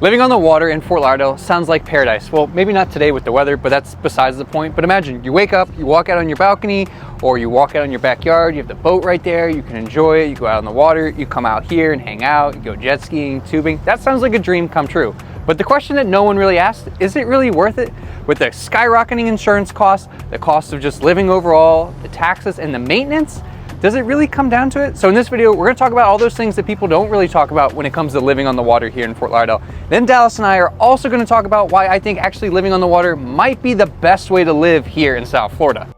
Living on the water in Fort Lauderdale sounds like paradise. Well, maybe not today with the weather, but that's besides the point. But imagine you wake up, you walk out on your balcony, or you walk out in your backyard, you have the boat right there, you can enjoy it, you go out on the water, you come out here and hang out, you go jet skiing, tubing. That sounds like a dream come true. But the question that no one really asked, is it really worth it? With the skyrocketing insurance costs, the cost of just living overall, the taxes and the maintenance, does it really come down to it? So in this video, we're gonna talk about all those things that people don't really talk about when it comes to living on the water here in Fort Lauderdale. Then Dallas and I are also gonna talk about why I think actually living on the water might be the best way to live here in South Florida.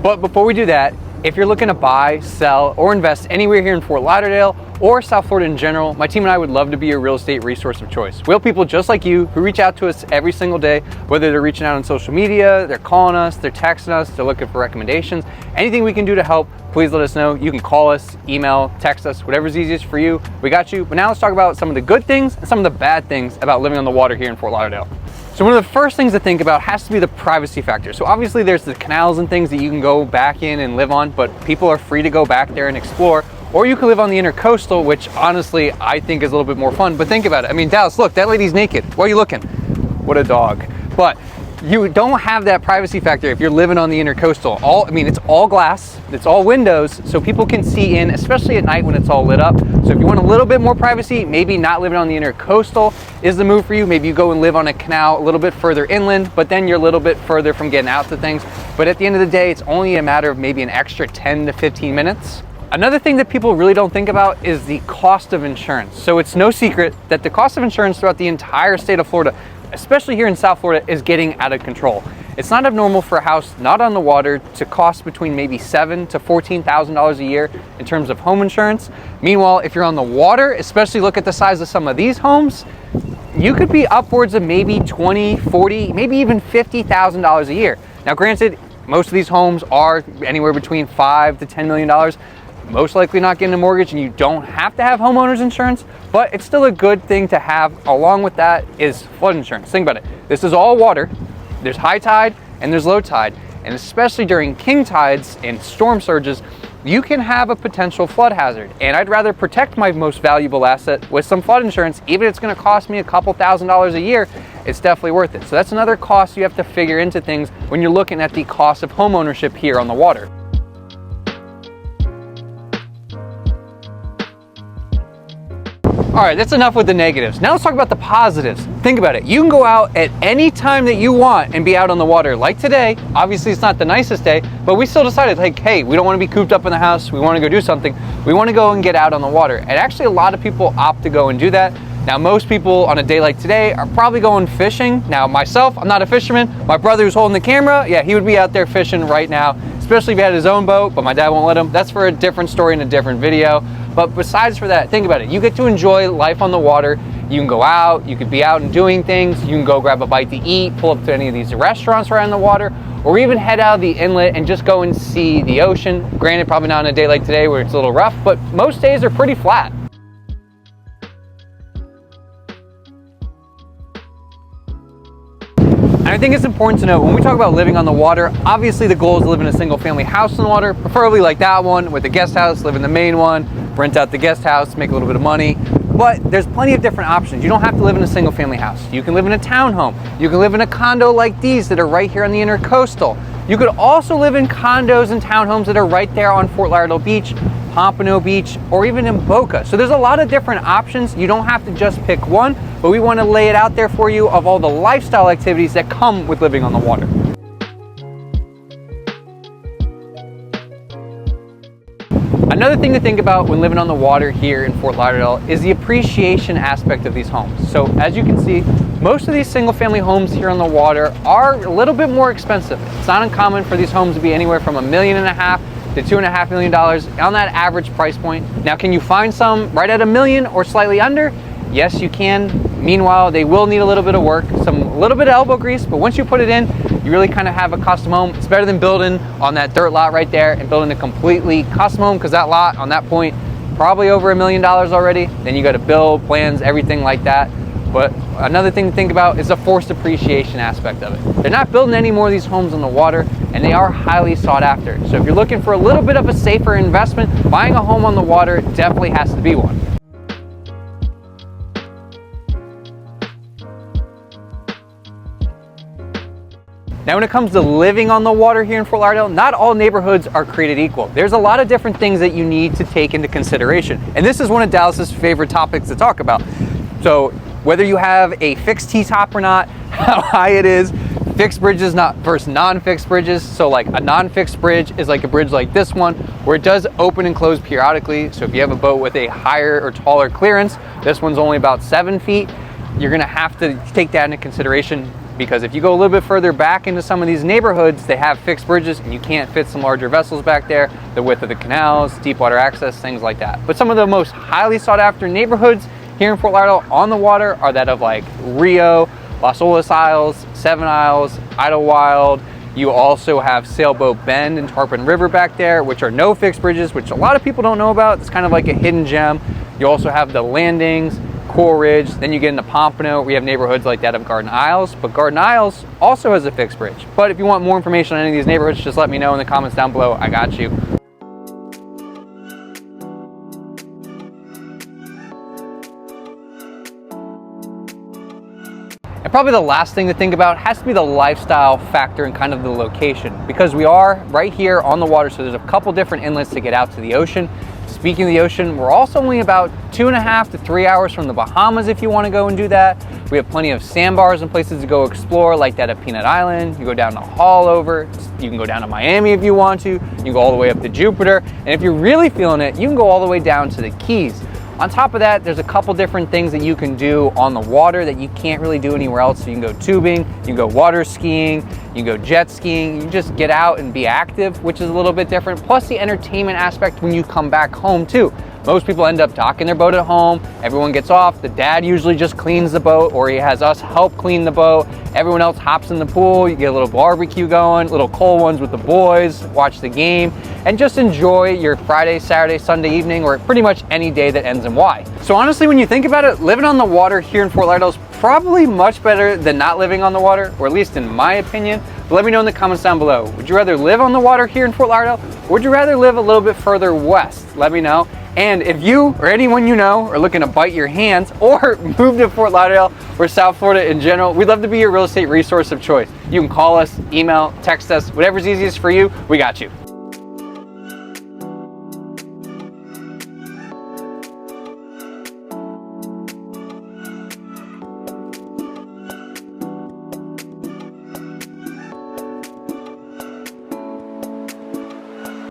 But before we do that, if you're looking to buy, sell, or invest anywhere here in Fort Lauderdale or South Florida in general, my team and I would love to be your real estate resource of choice. We have people just like you who reach out to us every single day, whether they're reaching out on social media, they're calling us, they're texting us, they're looking for recommendations. Anything we can do to help, please let us know. You can call us, email, text us, whatever's easiest for you. We got you. But now let's talk about some of the good things and some of the bad things about living on the water here in Fort Lauderdale. So one of the first things to think about has to be the privacy factor. So obviously there's the canals and things that you can go back in and live on, but people are free to go back there and explore. Or you can live on the intercoastal, which honestly I think is a little bit more fun. But think about it. I mean, Dallas, look, that lady's naked. Why are you looking? What a dog. But you don't have that privacy factor if you're living on the intercoastal. It's all glass, it's all windows, so people can see in, especially at night when it's all lit up. So if you want a little bit more privacy, maybe not living on the intercoastal is the move for you. Maybe you go and live on a canal a little bit further inland, but then you're a little bit further from getting out to things. But at the end of the day, it's only a matter of maybe an extra 10 to 15 minutes. Another thing that people really don't think about is the cost of insurance. So it's no secret that the cost of insurance throughout the entire state of Florida, especially here in South Florida, is getting out of control. It's not abnormal for a house not on the water to cost between maybe $7,000 to $14,000 a year in terms of home insurance. Meanwhile, if you're on the water, especially look at the size of some of these homes, you could be upwards of maybe $20,000, $40,000, maybe even $50,000 a year. Now granted, most of these homes are anywhere between $5 to $10 million. Most likely not getting a mortgage, and you don't have to have homeowners insurance, but it's still a good thing to have. Along with that is flood insurance. Think about it. This is all water. There's high tide and there's low tide. And especially during king tides and storm surges, you can have a potential flood hazard. And I'd rather protect my most valuable asset with some flood insurance. Even if it's gonna cost me a couple $1,000s a year, it's definitely worth it. So that's another cost you have to figure into things when you're looking at the cost of home ownership here on the water. All right, that's enough with the negatives. Now let's talk about the positives. Think about it. You can go out at any time that you want and be out on the water. Like today, obviously it's not the nicest day, but we still decided like, hey, we don't want to be cooped up in the house. We want to go do something. We want to go and get out on the water. And actually a lot of people opt to go and do that. Now, most people on a day like today are probably going fishing. Now, myself, I'm not a fisherman. My brother who's holding the camera, yeah, he would be out there fishing right now, especially if he had his own boat, but my dad won't let him. That's for a different story in a different video. But besides for that, think about it. You get to enjoy life on the water. You can go out, you could be out and doing things. You can go grab a bite to eat, pull up to any of these restaurants around the water, or even head out of the inlet and just go and see the ocean. Granted, probably not on a day like today where it's a little rough, but most days are pretty flat. And I think it's important to note when we talk about living on the water, obviously the goal is to live in a single family house on the water, preferably like that one with a guest house, live in the main one, rent out the guest house, make a little bit of money. But there's plenty of different options. You don't have to live in a single family house. You can live in a townhome. You can live in a condo like these that are right here on the intercoastal. You could also live in condos and townhomes that are right there on Fort Lauderdale Beach, Pompano Beach, or even in Boca. So there's a lot of different options. You don't have to just pick one, but we want to lay it out there for you of all the lifestyle activities that come with living on the water. Another thing to think about when living on the water here in Fort Lauderdale is the appreciation aspect of these homes. So as you can see, most of these single family homes here on the water are a little bit more expensive. It's not uncommon for these homes to be anywhere from $1.5 million to $2.5 million on that average price point. Now, can you find some right at $1 million or slightly under? Yes, you can. Meanwhile, they will need a little bit of work, a little bit of elbow grease, but once you put it in, you really kind of have a custom home. It's better than building on that dirt lot right there and building a completely custom home, because that lot on that point, probably over $1 million already. Then you got to build, plans, everything like that. But another thing to think about is the forced appreciation aspect of it. They're not building any more of these homes on the water, and they are highly sought after. So if you're looking for a little bit of a safer investment, buying a home on the water definitely has to be one. Now, when it comes to living on the water here in Fort Lauderdale, not all neighborhoods are created equal. There's a lot of different things that you need to take into consideration. And this is one of Dallas's favorite topics to talk about. So whether you have a fixed T-top or not, how high it is, fixed bridges versus non-fixed bridges. So like a non-fixed bridge is like a bridge like this one, where it does open and close periodically. So if you have a boat with a higher or taller clearance, this one's only about 7 feet, you're gonna have to take that into consideration, because if you go a little bit further back into some of these neighborhoods, they have fixed bridges and you can't fit some larger vessels back there, the width of the canals, deep water access, things like that. But some of the most highly sought after neighborhoods here in Fort Lauderdale on the water are that of like Rio, Las Olas Isles, Seven Isles, Idlewild. You also have Sailboat Bend and Tarpon River back there, which are no fixed bridges, which a lot of people don't know about. It's kind of like a hidden gem. You also have the Landings, Coral Ridge, then you get into Pompano. We have neighborhoods like that of Garden Isles, but Garden Isles also has a fixed bridge. But if you want more information on any of these neighborhoods, just let me know in the comments down below. I got you. And probably the last thing to think about has to be the lifestyle factor and kind of the location, because we are right here on the water, so there's a couple different inlets to get out to the ocean. Speaking of the ocean, we're also only about 2.5 to 3 hours from the Bahamas if you want to go and do that. We have plenty of sandbars and places to go explore, like that at Peanut Island. You go down to Haulover. You can go down to Miami if you want to. You can go all the way up to Jupiter. And if you're really feeling it, you can go all the way down to the Keys. On top of that, there's a couple different things that you can do on the water that you can't really do anywhere else. So you can go tubing, you can go water skiing, you can go jet skiing, you can just get out and be active, which is a little bit different. Plus the entertainment aspect when you come back home too. Most people end up docking their boat at home, everyone gets off, the dad usually just cleans the boat, or he has us help clean the boat, everyone else hops in the pool, you get a little barbecue going, little cold ones with the boys, watch the game, and just enjoy your Friday, Saturday, Sunday evening, or pretty much any day that ends in Y. So honestly, when you think about it, living on the water here in Fort Lauderdale is probably much better than not living on the water, or at least in my opinion. But let me know in the comments down below. Would you rather live on the water here in Fort Lauderdale, or would you rather live a little bit further west? Let me know. And if you or anyone you know are looking to bite your hands or move to Fort Lauderdale or South Florida in general, we'd love to be your real estate resource of choice. You can call us, email, text us, whatever's easiest for you, we got you.